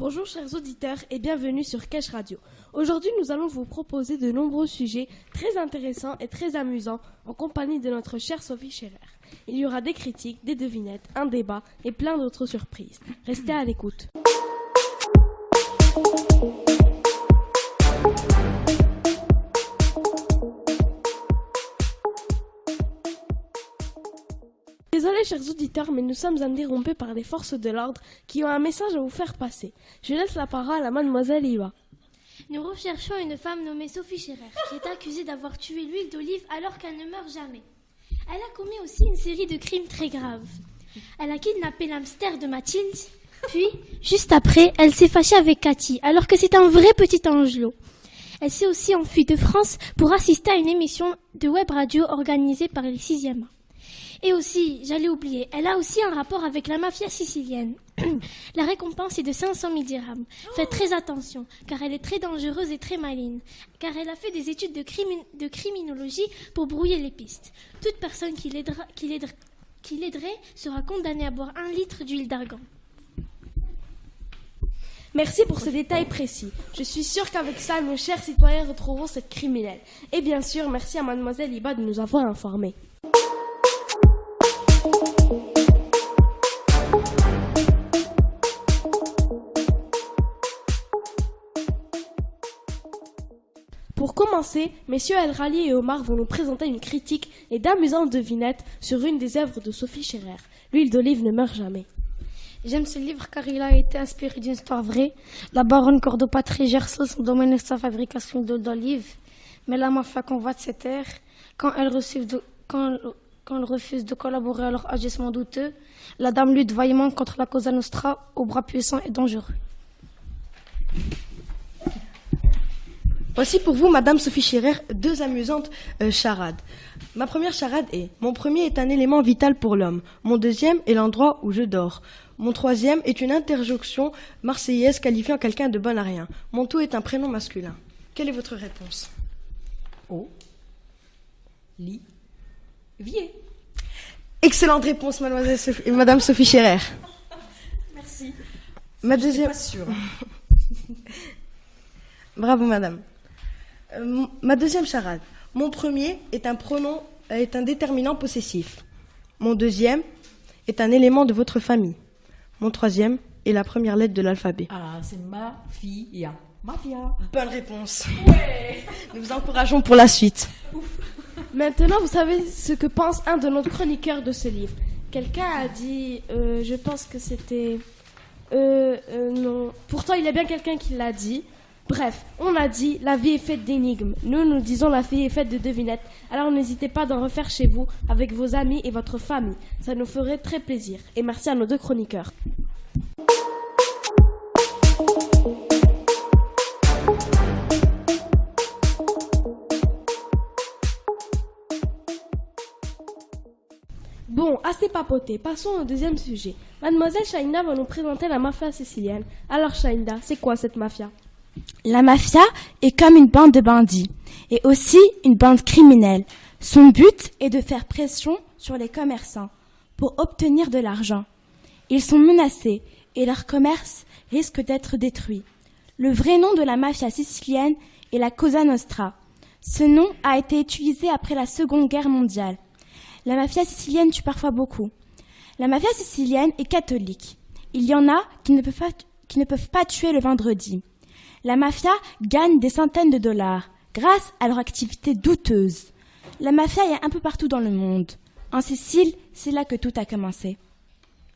Bonjour chers auditeurs et bienvenue sur Cache Radio. Aujourd'hui nous allons vous proposer de nombreux sujets très intéressants et très amusants en compagnie de notre chère Sophie Scherer. Il y aura des critiques, des devinettes, un débat et plein d'autres surprises. Restez à l'écoute. Désolés chers auditeurs, mais nous sommes interrompus par les forces de l'ordre qui ont un message à vous faire passer. Je laisse la parole à mademoiselle Iwa. Nous recherchons une femme nommée Sophie Scherer, qui est accusée d'avoir tué l'huile d'olive alors qu'elle ne meurt jamais. Elle a commis aussi une série de crimes très graves. Elle a kidnappé l'hamster de Mathilde, puis, juste après, elle s'est fâchée avec Cathy, alors que c'est un vrai petit angelot. Elle s'est aussi enfuie de France pour assister à une émission de web radio organisée par les 6e A. Et aussi, j'allais oublier, elle a aussi un rapport avec la mafia sicilienne. La récompense est de 500 000 dirhams. Faites très attention, car elle est très dangereuse et très maligne, car elle a fait des études de criminologie pour brouiller les pistes. Toute personne qui l'aiderait sera condamnée à boire 1 litre d'huile d'argan. Merci pour ces détails précis. Je suis sûre qu'avec ça, nos chers citoyens retrouveront cette criminelle. Et bien sûr, merci à mademoiselle Iba de nous avoir informés. Pour commencer, messieurs El Rali et Omar vont nous présenter une critique et d'amusantes devinettes sur une des œuvres de Sophie Scherer. L'huile d'olive ne meurt jamais. J'aime ce livre car il a été inspiré d'une histoire vraie. La baronne Cordopatrie gère son domaine et sa fabrication d'huile d'olive. Mais la mafia convoite ses terres. Quand elle refuse de collaborer à leur agissement douteux, la dame lutte vaillamment contre la Cosa Nostra aux bras puissants et dangereux. Voici pour vous, Madame Sophie Scherer, 2 amusantes charades. Ma première charade est: mon premier est un élément vital pour l'homme. Mon deuxième est l'endroit où je dors. Mon troisième est une interjonction marseillaise qualifiant quelqu'un de bon à rien. Mon tout est un prénom masculin. Quelle est votre réponse? Olivier. Excellente réponse, Madame Sophie Scherer. Merci. Ma deuxième... Pas sûre. Bravo, madame. Ma deuxième charade. Mon premier est un déterminant possessif. Mon deuxième est un élément de votre famille. Mon troisième est la première lettre de l'alphabet. Ah, c'est mafia. Mafia. Bonne réponse. Ouais. Nous vous encourageons pour la suite. Maintenant, vous savez ce que pense un de nos chroniqueurs de ce livre. Quelqu'un a dit, je pense que c'était... non. Pourtant, il y a bien quelqu'un qui l'a dit. Bref, on a dit, la vie est faite d'énigmes. Nous disons, la vie est faite de devinettes. Alors n'hésitez pas d'en refaire chez vous, avec vos amis et votre famille. Ça nous ferait très plaisir. Et merci à nos 2 chroniqueurs. Bon, assez papoté, passons au deuxième sujet. Mademoiselle Shainda va nous présenter la mafia sicilienne. Alors Shainda, c'est quoi cette mafia ? La mafia est comme une bande de bandits et aussi une bande criminelle. Son but est de faire pression sur les commerçants pour obtenir de l'argent. Ils sont menacés et leur commerce risque d'être détruit. Le vrai nom de la mafia sicilienne est la Cosa Nostra. Ce nom a été utilisé après la Seconde Guerre mondiale. La mafia sicilienne tue parfois beaucoup. La mafia sicilienne est catholique. Il y en a qui ne peuvent pas tuer le vendredi. La mafia gagne des centaines de dollars grâce à leur activité douteuse. La mafia est un peu partout dans le monde. En Sicile, c'est là que tout a commencé.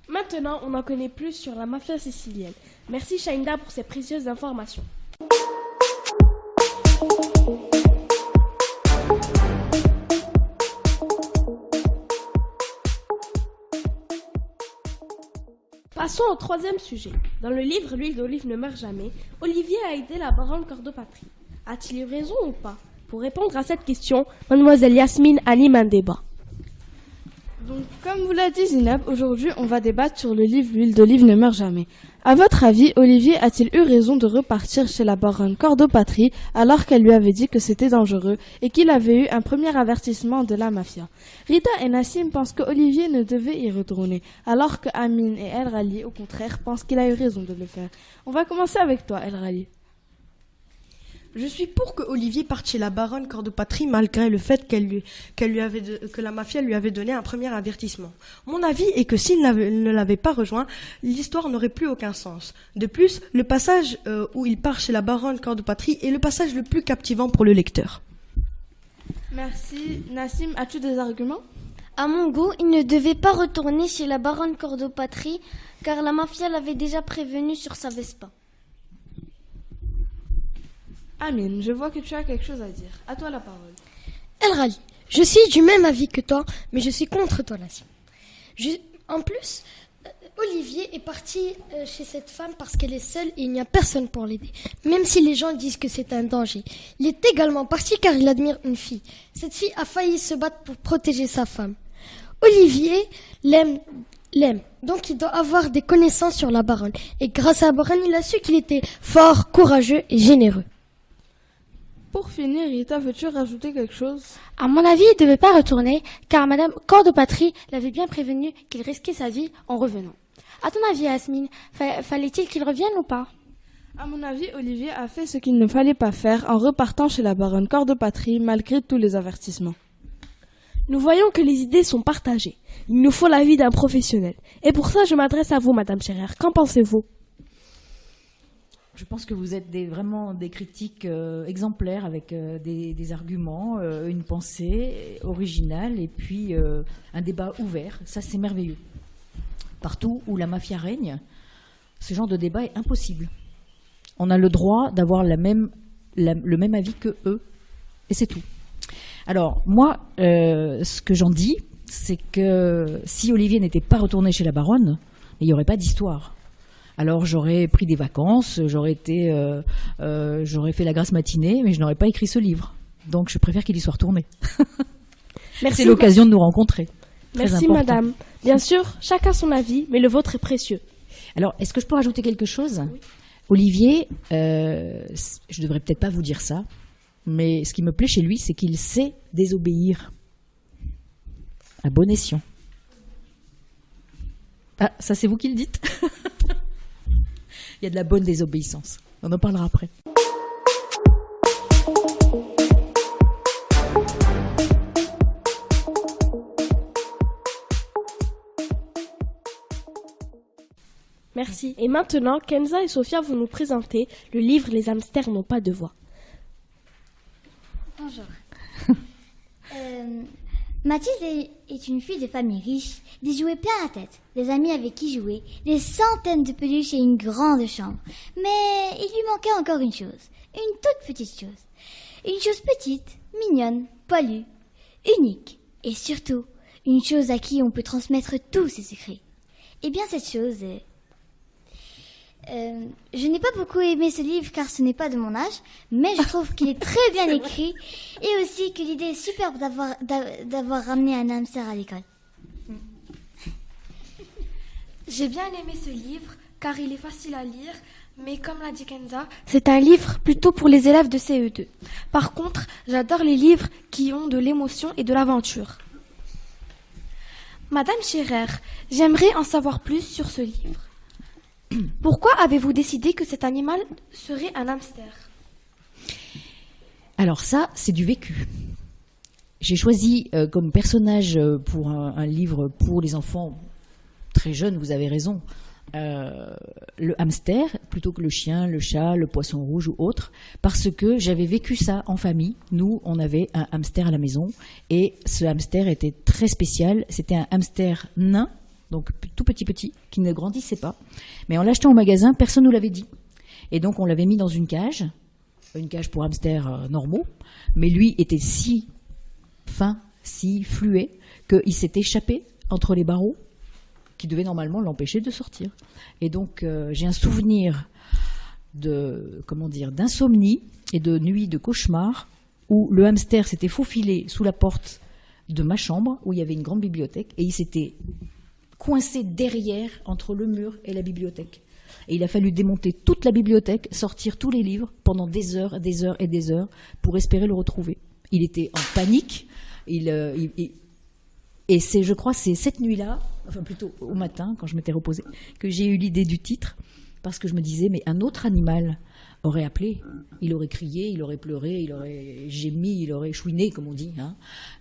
Maintenant, on en connaît plus sur la mafia sicilienne. Merci Shainda pour ces précieuses informations. Passons au 3e sujet. Dans le livre L'huile d'olive ne meurt jamais, Olivier a aidé la baronne Cordopatrie. A-t-il eu raison ou pas? Pour répondre à cette question, mademoiselle Yasmine anime un débat. Donc, comme vous l'a dit Zineb, aujourd'hui on va débattre sur le livre L'huile d'olive ne meurt jamais. À votre avis, Olivier a-t-il eu raison de repartir chez la baronne Cordopatrie alors qu'elle lui avait dit que c'était dangereux et qu'il avait eu un premier avertissement de la mafia? Rita et Nassim pensent que Olivier ne devait y retourner, alors que Amine et El Rali, au contraire, pensent qu'il a eu raison de le faire. On va commencer avec toi, El Rali. Je suis pour que Olivier parte chez la baronne Cordopatrie malgré le fait que la mafia lui avait donné un premier avertissement. Mon avis est que s'il ne l'avait pas rejoint, l'histoire n'aurait plus aucun sens. De plus, le passage où il part chez la baronne Cordopatrie est le passage le plus captivant pour le lecteur. Merci. Nassim, as-tu des arguments? À mon goût, il ne devait pas retourner chez la baronne Cordopatrie car la mafia l'avait déjà prévenu sur sa Vespa. Amine, je vois que tu as quelque chose à dire. À toi la parole. El Rali, je suis du même avis que toi, mais je suis contre toi, Nassim. En plus, Olivier est parti chez cette femme parce qu'elle est seule et il n'y a personne pour l'aider. Même si les gens disent que c'est un danger. Il est également parti car il admire une fille. Cette fille a failli se battre pour protéger sa femme. Olivier l'aime. Donc il doit avoir des connaissances sur la baronne. Et grâce à la baronne, il a su qu'il était fort, courageux et généreux. Pour finir, Rita, veux-tu rajouter quelque chose? À mon avis, il ne devait pas retourner, car Madame Cordopatrie l'avait bien prévenu qu'il risquait sa vie en revenant. À ton avis, Yasmine, fallait-il qu'il revienne ou pas? À mon avis, Olivier a fait ce qu'il ne fallait pas faire en repartant chez la baronne Cordopatrie malgré tous les avertissements. Nous voyons que les idées sont partagées. Il nous faut l'avis d'un professionnel. Et pour ça, je m'adresse à vous, Madame Scherer. Qu'en pensez-vous? Je pense que vous êtes vraiment des critiques exemplaires avec des arguments, une pensée originale et puis un débat ouvert. Ça, c'est merveilleux. Partout où la mafia règne, ce genre de débat est impossible. On a le droit d'avoir le même avis que eux, et c'est tout. Alors, moi, ce que j'en dis, c'est que si Olivier n'était pas retourné chez la baronne, il n'y aurait pas d'histoire. Alors j'aurais pris des vacances, j'aurais fait la grasse matinée, mais je n'aurais pas écrit ce livre. Donc je préfère qu'il y soit retourné. Merci. C'est l'occasion de nous rencontrer. Merci madame. Bien sûr, chacun son avis, mais le vôtre est précieux. Alors, est-ce que je peux rajouter quelque chose? Oui. Olivier, je devrais peut-être pas vous dire ça, mais ce qui me plaît chez lui, c'est qu'il sait désobéir. À bon escient. Ah, ça c'est vous qui le dites. Il y a de la bonne désobéissance. On en parlera après. Merci. Et maintenant, Kenza et Sophia vont nous présenter le livre Les hamsters n'ont pas de voix. Bonjour. Mathilde est une fille de famille riche, des jouets plein la tête, des amis avec qui jouer, des centaines de peluches et une grande chambre. Mais il lui manquait encore une chose, une toute petite chose. Une chose petite, mignonne, poilue, unique, et surtout, une chose à qui on peut transmettre tous ses secrets. Eh bien cette chose... je n'ai pas beaucoup aimé ce livre car ce n'est pas de mon âge, mais je trouve qu'il est très bien écrit et aussi que l'idée est superbe d'avoir ramené un hamster à l'école. J'ai bien aimé ce livre car il est facile à lire, mais comme l'a dit Kenza, c'est un livre plutôt pour les élèves de CE2. Par contre, j'adore les livres qui ont de l'émotion et de l'aventure. Madame Scherer, j'aimerais en savoir plus sur ce livre. Pourquoi avez-vous décidé que cet animal serait un hamster? Alors ça, c'est du vécu. J'ai choisi comme personnage pour un livre pour les enfants très jeunes, vous avez raison, le hamster plutôt que le chien, le chat, le poisson rouge ou autre, parce que j'avais vécu ça en famille. Nous, on avait un hamster à la maison et ce hamster était très spécial. C'était un hamster nain, donc tout petit, qui ne grandissait pas. Mais en l'achetant au magasin, personne ne nous l'avait dit. Et donc on l'avait mis dans une cage pour hamsters normaux, mais lui était si fin, si fluet, qu'il s'est échappé entre les barreaux qui devaient normalement l'empêcher de sortir. Et donc j'ai un souvenir d'insomnie et de nuits de cauchemar où le hamster s'était faufilé sous la porte de ma chambre où il y avait une grande bibliothèque et il s'était coincé derrière entre le mur et la bibliothèque. Et il a fallu démonter toute la bibliothèque, sortir tous les livres pendant des heures et des heures pour espérer le retrouver. Il était en panique. Et c'est, je crois, c'est cette nuit-là, enfin plutôt au matin, quand je m'étais reposée, que j'ai eu l'idée du titre, parce que je me disais, mais un autre animal aurait appelé, il aurait crié, il aurait pleuré, il aurait gémi, il aurait chouiné, comme on dit. Hein.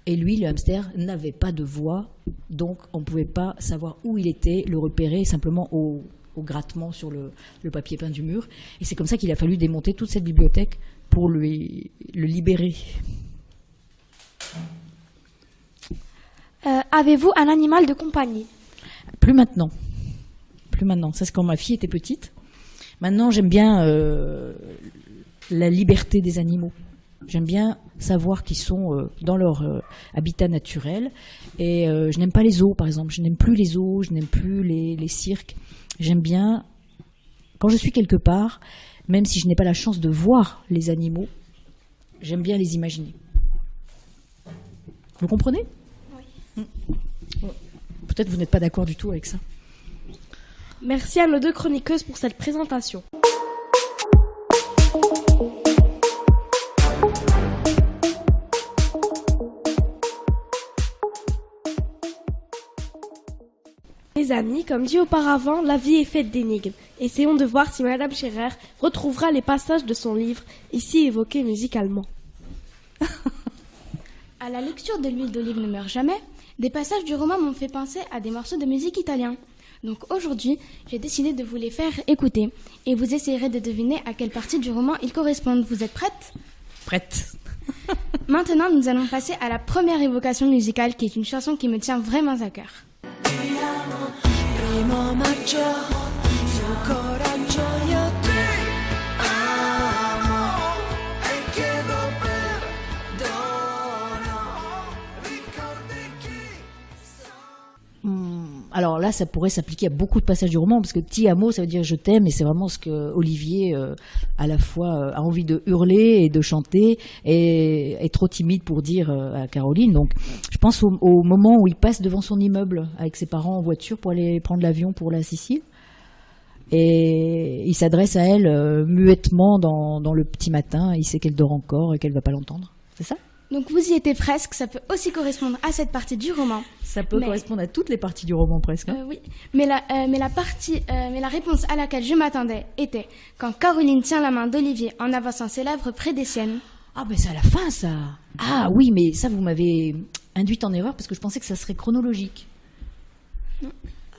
Et lui, le hamster, n'avait pas de voix, donc on ne pouvait pas savoir où il était, le repérer simplement au grattement sur le papier peint du mur. Et c'est comme ça qu'il a fallu démonter toute cette bibliothèque pour le libérer. Avez-vous un animal de compagnie? Plus maintenant. Ça, c'est quand ma fille était petite. Maintenant, j'aime bien la liberté des animaux. J'aime bien savoir qu'ils sont dans leur habitat naturel. Et je n'aime pas les zoos, par exemple. Je n'aime plus les zoos, je n'aime plus les cirques. J'aime bien, quand je suis quelque part, même si je n'ai pas la chance de voir les animaux, j'aime bien les imaginer. Vous comprenez? Oui. Peut-être vous n'êtes pas d'accord du tout avec ça. Merci à nos deux chroniqueuses pour cette présentation. Les amis, comme dit auparavant, la vie est faite d'énigmes. Essayons de voir si Madame Scherer retrouvera les passages de son livre, ici évoqués musicalement. À la lecture de L'huile d'olive ne meurt jamais, des passages du roman m'ont fait penser à des morceaux de musique italien. Donc aujourd'hui, j'ai décidé de vous les faire écouter et vous essayerez de deviner à quelle partie du roman ils correspondent. Vous êtes prêtes? Prête. Maintenant, nous allons passer à la première évocation musicale qui est une chanson qui me tient vraiment à cœur. Alors là, ça pourrait s'appliquer à beaucoup de passages du roman, parce que ti amo, ça veut dire je t'aime, et c'est vraiment ce que Olivier, à la fois, a envie de hurler et de chanter, et est trop timide pour dire à Caroline. Donc, je pense au moment où il passe devant son immeuble avec ses parents en voiture pour aller prendre l'avion pour la Sicile. Et il s'adresse à elle muettement dans le petit matin. Il sait qu'elle dort encore et qu'elle ne va pas l'entendre. C'est ça ? Donc vous y étiez presque, ça peut aussi correspondre à cette partie du roman. Ça peut correspondre à toutes les parties du roman presque. Hein. Oui, mais la réponse à laquelle je m'attendais était quand Caroline tient la main d'Olivier en avançant ses lèvres près des siennes. Ah ben c'est à la fin ça. Ah oui, mais ça vous m'avez induite en erreur parce que je pensais que ça serait chronologique. Non.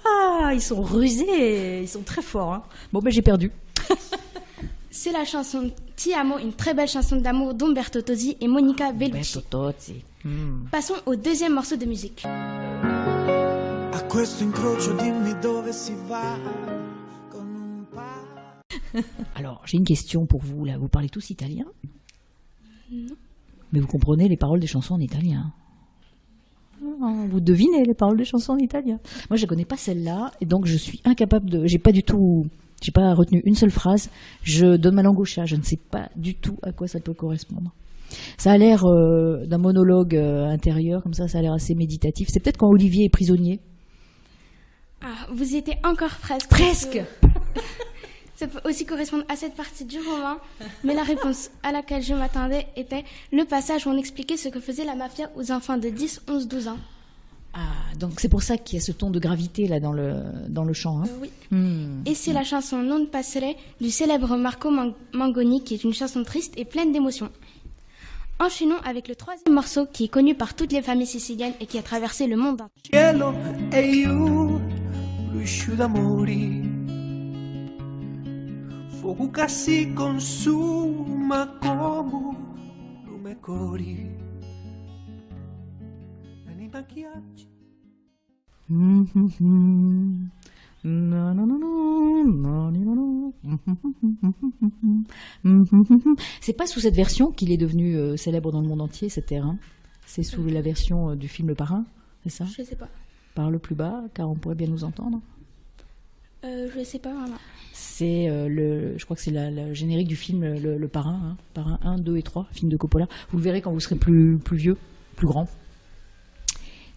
Ah, ils sont rusés, ils sont très forts. Hein. Bon ben j'ai perdu. C'est la chanson Ti amo, une très belle chanson d'amour d'Umberto Tozzi et Monica Bellucci. Passons au deuxième morceau de musique. Alors, j'ai une question pour vous. Là, vous parlez tous italien ? Non. Mais vous comprenez les paroles des chansons en italien ? Vous devinez les paroles des chansons en italien ? Moi, je ne connais pas celle-là, et donc je suis incapable de... J'ai pas retenu une seule phrase. Je donne ma langue au chat. Je ne sais pas du tout à quoi ça peut correspondre. Ça a l'air d'un monologue intérieur, comme ça a l'air assez méditatif. C'est peut-être quand Olivier est prisonnier. Ah, vous y étiez encore presque. Presque. Ça peut aussi correspondre à cette partie du roman, mais la réponse à laquelle je m'attendais était le passage où on expliquait ce que faisait la mafia aux enfants de 10, 11, 12 ans. Ah, donc c'est pour ça qu'il y a ce ton de gravité là dans le chant. Hein. Oui. Et c'est la chanson Non Passere du célèbre Marco Mangoni, qui est une chanson triste et pleine d'émotions. Enchaînons avec le troisième morceau qui est connu par toutes les familles siciliennes et qui a traversé le monde entier. Cielo e io, luce d'amori, fuoco che si consuma come lume cori, nei maquillaggi. C'est pas sous cette version qu'il est devenu célèbre dans le monde entier, cet air. Hein. C'est sous la version du film Le Parrain, c'est ça ? Je sais pas. Parle plus bas, car on pourrait bien nous entendre. Je sais pas vraiment. C'est je crois que c'est le générique du film Le Parrain, hein. Parrain 1, 2 et 3, film de Coppola. Vous le verrez quand vous serez plus vieux, plus grand.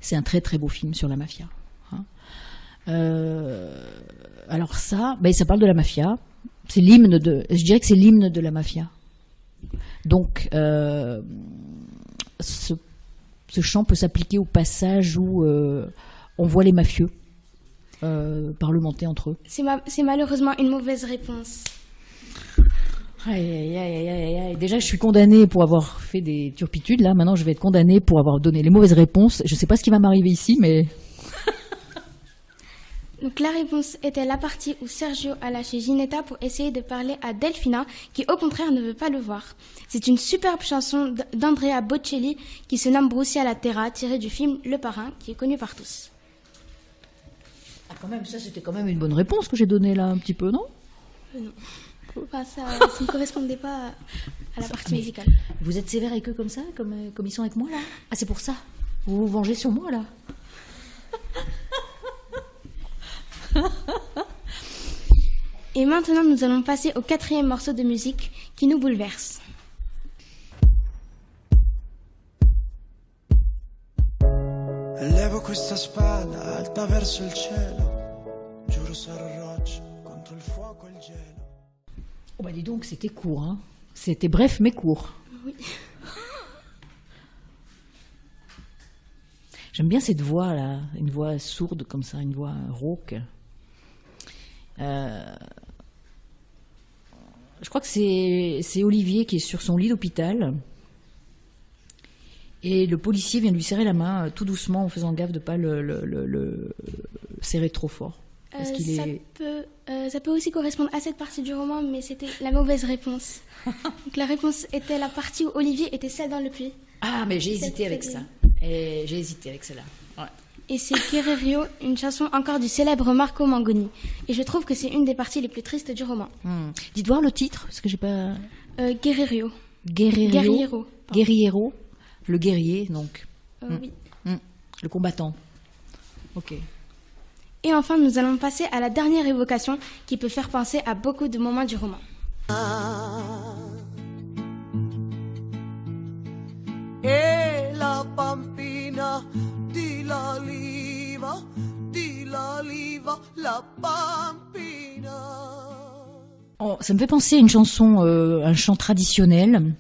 C'est un très très beau film sur la mafia. Hein. Alors ça parle de la mafia. Je dirais que c'est l'hymne de la mafia. Donc, ce chant peut s'appliquer au passage où on voit les mafieux parlementer entre eux. C'est malheureusement une mauvaise réponse. Aïe. Déjà, je suis condamnée pour avoir fait des turpitudes. Là, maintenant, je vais être condamnée pour avoir donné les mauvaises réponses. Je ne sais pas ce qui va m'arriver ici, mais... Donc la réponse était la partie où Sergio a lâché Ginetta pour essayer de parler à Delphina, qui au contraire ne veut pas le voir. C'est une superbe chanson d'Andrea Bocelli qui se nomme Brussia la Terra, tirée du film Le Parrain, qui est connu par tous. Ah, quand même, ça c'était quand même une bonne réponse que j'ai donnée là, un petit peu, non? Non. Enfin, ça ne correspondait pas à la partie musicale. Vous êtes sévère avec eux comme ça, comme ils sont avec moi là? Ah, c'est pour ça? Vous vous vengez sur moi là? Et maintenant, nous allons passer au 4e morceau de musique qui nous bouleverse. Levo questa spada alta verso il cielo, giuro sarò roccia contro il fuoco e il gelo. Oh bah dis donc, c'était court, hein. C'était bref mais court. Oui. J'aime bien cette voix là, une voix sourde comme ça, une voix rauque. Je crois que c'est Olivier qui est sur son lit d'hôpital. Et le policier vient lui serrer la main tout doucement en faisant gaffe de ne pas le serrer trop fort. Parce Ça peut aussi correspondre à cette partie du roman, mais c'était la mauvaise réponse. Donc la réponse était la partie où Olivier était seul dans le puits. Ah, mais j'ai hésité avec ça. Et j'ai hésité avec celle-là. Ouais. Et c'est Guerrerio, une chanson encore du célèbre Marco Mangoni. Et je trouve que c'est une des parties les plus tristes du roman. Dites voir le titre, parce que j'ai pas... Guerrerio. Guerriero. Guerriero. Le guerrier, donc. Oui. Le combattant. Ok. Et enfin, nous allons passer à la dernière évocation qui peut faire penser à beaucoup de moments du roman. E la pampina di l'oliva, la pampina. Oh, ça me fait penser à une chanson, un chant traditionnel.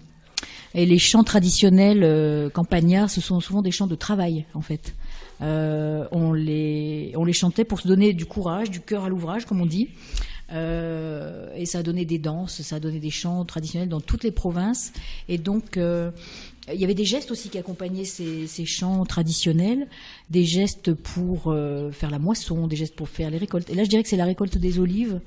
Et les chants traditionnels campagnards, ce sont souvent des chants de travail, en fait. On les chantait pour se donner du courage, du cœur à l'ouvrage, comme on dit. Et ça a donné des danses, ça a donné des chants traditionnels dans toutes les provinces. Et donc, il y avait des gestes aussi qui accompagnaient ces chants traditionnels, des gestes pour faire la moisson, des gestes pour faire les récoltes. Et là, je dirais que c'est la récolte des olives.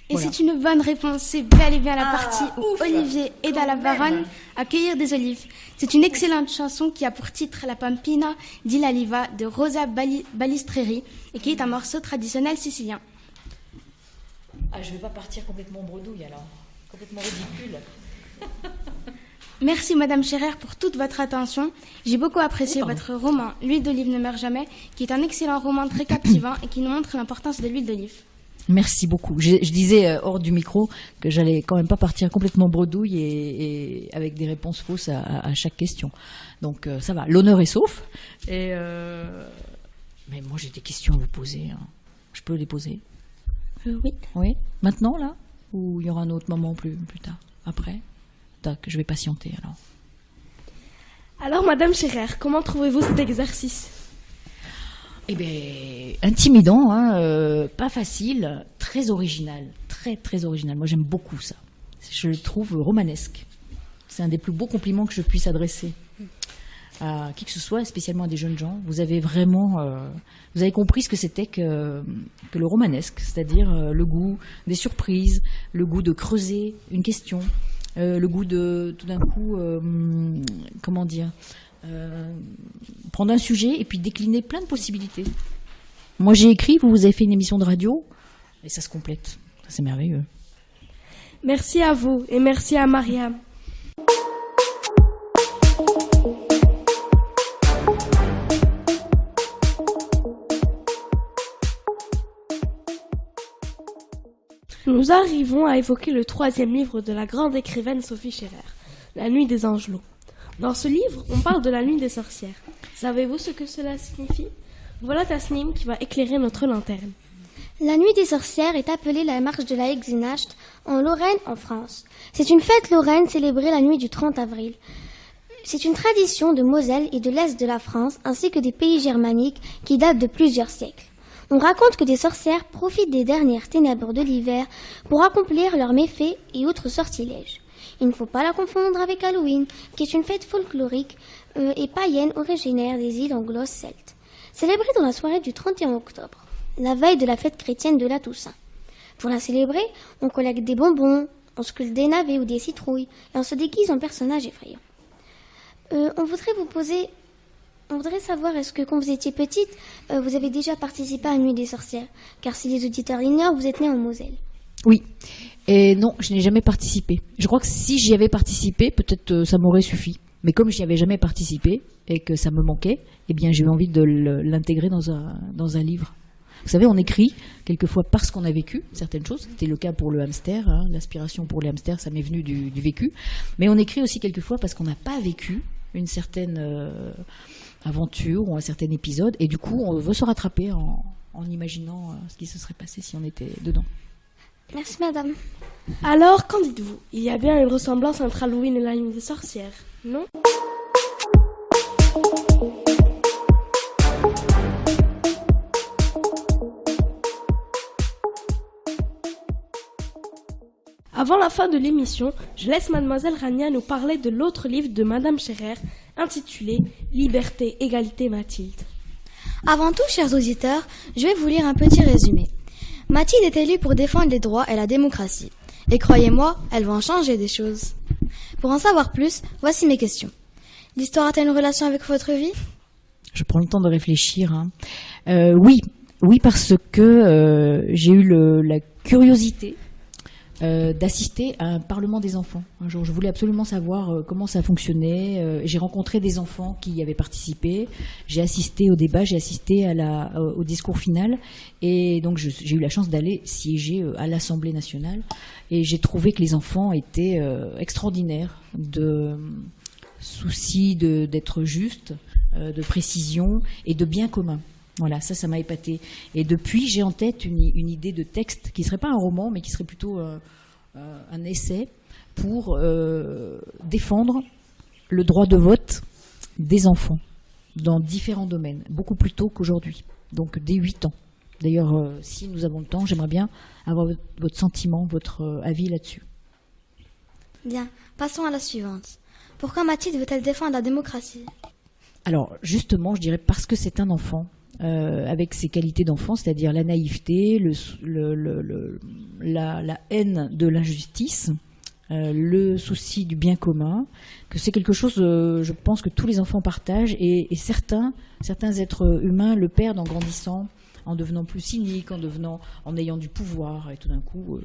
Et Voilà. c'est une bonne réponse, c'est bel et bien la partie où Olivier aide à la baronne à cueillir des olives. C'est une excellente chanson qui a pour titre La Pampina di l'Aliva de Rosa Balistreri et qui est un morceau traditionnel sicilien. Ah, je vais pas partir complètement bredouille alors, complètement ridicule. Merci Madame Scherer pour toute votre attention. J'ai beaucoup apprécié votre roman L'huile d'olive ne meurt jamais, qui est un excellent roman très captivant et qui nous montre l'importance de l'huile d'olive. Merci beaucoup. Je disais hors du micro que j'allais quand même pas partir complètement bredouille et avec des réponses fausses à chaque question. Donc ça va, l'honneur est sauf. Et mais moi j'ai des questions à vous poser. Hein. Je peux les poser? Oui. Oui. Maintenant là? Ou il y aura un autre moment plus tard? Après? Tac, je vais patienter alors. Alors Madame Scherer, comment trouvez-vous cet exercice? Eh bien, intimidant, hein, pas facile, très original, très original. Moi, j'aime beaucoup ça. Je le trouve romanesque. C'est un des plus beaux compliments que je puisse adresser à qui que ce soit, spécialement à des jeunes gens. Vous avez vraiment, vous avez compris ce que c'était que le romanesque, c'est-à-dire le goût des surprises, le goût de creuser une question, le goût de, tout d'un coup, comment dire, prendre un sujet et puis décliner plein de possibilités. Moi j'ai écrit, vous avez fait une émission de radio et ça se complète. Ça, c'est merveilleux. Merci à vous et merci à Mariam. Nous arrivons à évoquer le 3e livre de la grande écrivaine Sophie Scherer, La Nuit des Angelots. Dans ce livre, on parle de la nuit des sorcières. Savez-vous ce que cela signifie? Voilà Tasnim qui va éclairer notre lanterne. La nuit des sorcières est appelée la marche de la Hexenacht en Lorraine, en France. C'est une fête lorraine célébrée la nuit du 30 avril. C'est une tradition de Moselle et de l'Est de la France, ainsi que des pays germaniques qui date de plusieurs siècles. On raconte que des sorcières profitent des dernières ténèbres de l'hiver pour accomplir leurs méfaits et autres sortilèges. Il ne faut pas la confondre avec Halloween, qui est une fête folklorique et païenne originaire des îles anglo-celtes, célébrée dans la soirée du 31 octobre, la veille de la fête chrétienne de la Toussaint. Pour la célébrer, on collecte des bonbons, on sculpte des navets ou des citrouilles, et on se déguise en personnages effrayants. On voudrait savoir, est-ce que quand vous étiez petite, vous avez déjà participé à la Nuit des sorcières? Car si les auditeurs l'ignorent, vous êtes née en Moselle. Oui. Et non, je n'ai jamais participé. Je crois que si j'y avais participé, peut-être ça m'aurait suffi. Mais comme je n'y avais jamais participé et que ça me manquait, eh bien j'ai eu envie de l'intégrer dans un livre. Vous savez, on écrit quelquefois parce qu'on a vécu certaines choses. C'était le cas pour le hamster, hein, l'aspiration pour les hamsters, ça m'est venu du vécu. Mais on écrit aussi quelquefois parce qu'on n'a pas vécu une certaine aventure ou un certain épisode. Et du coup, on veut se rattraper en imaginant ce qui se serait passé si on était dedans. Merci madame. Alors, qu'en dites-vous? Il y a bien une ressemblance entre Halloween et la nuit des sorcières, non? Avant la fin de l'émission, je laisse mademoiselle Rania nous parler de l'autre livre de madame Scherer, intitulé Liberté, égalité, Mathilde. Avant tout, chers auditeurs, je vais vous lire un petit résumé. Mathilde est élue pour défendre les droits et la démocratie. Et croyez-moi, elle va en changer des choses. Pour en savoir plus, voici mes questions. L'histoire a-t-elle une relation avec votre vie? Je prends le temps de réfléchir. Hein. Oui, parce que j'ai eu la curiosité d'assister à un parlement des enfants. Un jour, je voulais absolument savoir comment ça fonctionnait. J'ai rencontré des enfants qui y avaient participé. J'ai assisté au débat, j'ai assisté au discours final. Et donc, j'ai eu la chance d'aller siéger à l'Assemblée nationale. Et j'ai trouvé que les enfants étaient extraordinaires, de souci d'être justes, de précision et de bien commun. Voilà, ça m'a épaté. Et depuis, j'ai en tête une idée de texte qui ne serait pas un roman, mais qui serait plutôt un essai pour défendre le droit de vote des enfants dans différents domaines, beaucoup plus tôt qu'aujourd'hui, donc dès 8 ans. D'ailleurs, si nous avons le temps, j'aimerais bien avoir votre sentiment, votre avis là-dessus. Bien, passons à la suivante. Pourquoi Mathilde veut-elle défendre la démocratie? Alors, justement, je dirais parce que c'est un enfant. Avec ses qualités d'enfant, c'est-à-dire la naïveté, la haine de l'injustice, le souci du bien commun, que c'est quelque chose, je pense, que tous les enfants partagent et certains êtres humains le perdent en grandissant, en devenant plus cyniques, en ayant du pouvoir, et tout d'un coup,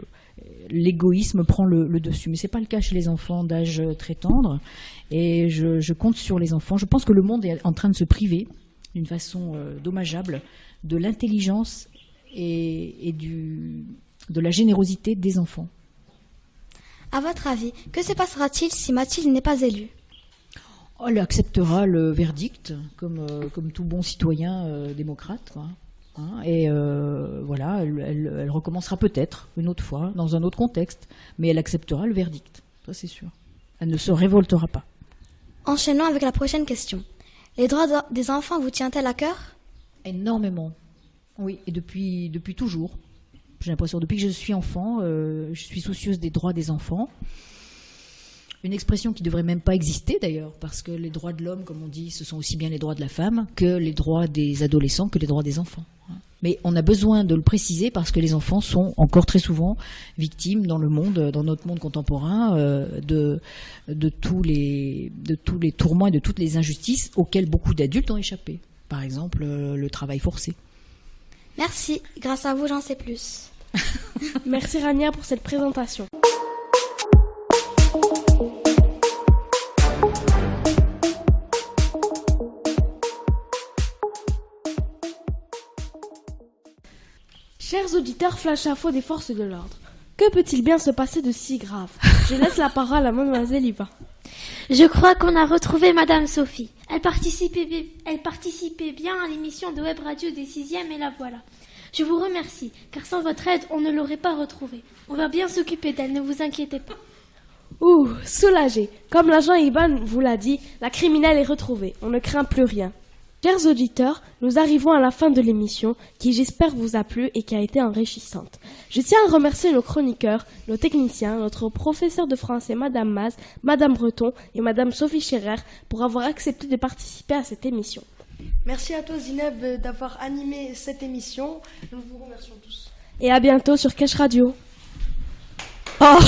l'égoïsme prend le dessus. Mais c'est pas le cas chez les enfants d'âge très tendre, et je compte sur les enfants. Je pense que le monde est en train de se priver d'une façon dommageable, de l'intelligence et de la générosité des enfants. À votre avis, que se passera-t-il si Mathilde n'est pas élue? Elle acceptera le verdict, comme tout bon citoyen démocrate, quoi. Hein, et voilà, elle recommencera peut-être une autre fois, dans un autre contexte, mais elle acceptera le verdict, ça c'est sûr. Elle ne se révoltera pas. Enchaînons avec la prochaine question. Les droits des enfants vous tiennent-elles à cœur? Énormément. Oui, et depuis toujours. J'ai l'impression, depuis que je suis enfant, je suis soucieuse des droits des enfants. Une expression qui ne devrait même pas exister d'ailleurs, parce que les droits de l'homme, comme on dit, ce sont aussi bien les droits de la femme que les droits des adolescents, que les droits des enfants. Mais on a besoin de le préciser parce que les enfants sont encore très souvent victimes dans notre monde contemporain, de tous les tourments et de toutes les injustices auxquelles beaucoup d'adultes ont échappé. Par exemple, le travail forcé. Merci, grâce à vous j'en sais plus. Merci Rania pour cette présentation. Chers auditeurs, flash info des forces de l'ordre. Que peut-il bien se passer de si grave? Je laisse la parole à mademoiselle Yvan. Je crois qu'on a retrouvé Madame Sophie. Elle participait bien à l'émission de web radio des 6e et la voilà. Je vous remercie, car sans votre aide, on ne l'aurait pas retrouvée. On va bien s'occuper d'elle, ne vous inquiétez pas. Ouh, soulagé. Comme l'agent Iban vous l'a dit, la criminelle est retrouvée. On ne craint plus rien. Chers auditeurs, nous arrivons à la fin de l'émission qui j'espère vous a plu et qui a été enrichissante. Je tiens à remercier nos chroniqueurs, nos techniciens, notre professeur de français Madame Maz, Madame Breton et Madame Sophie Scherer pour avoir accepté de participer à cette émission. Merci à toi Zineb d'avoir animé cette émission. Nous vous remercions tous. Et à bientôt sur Cache Radio. Oh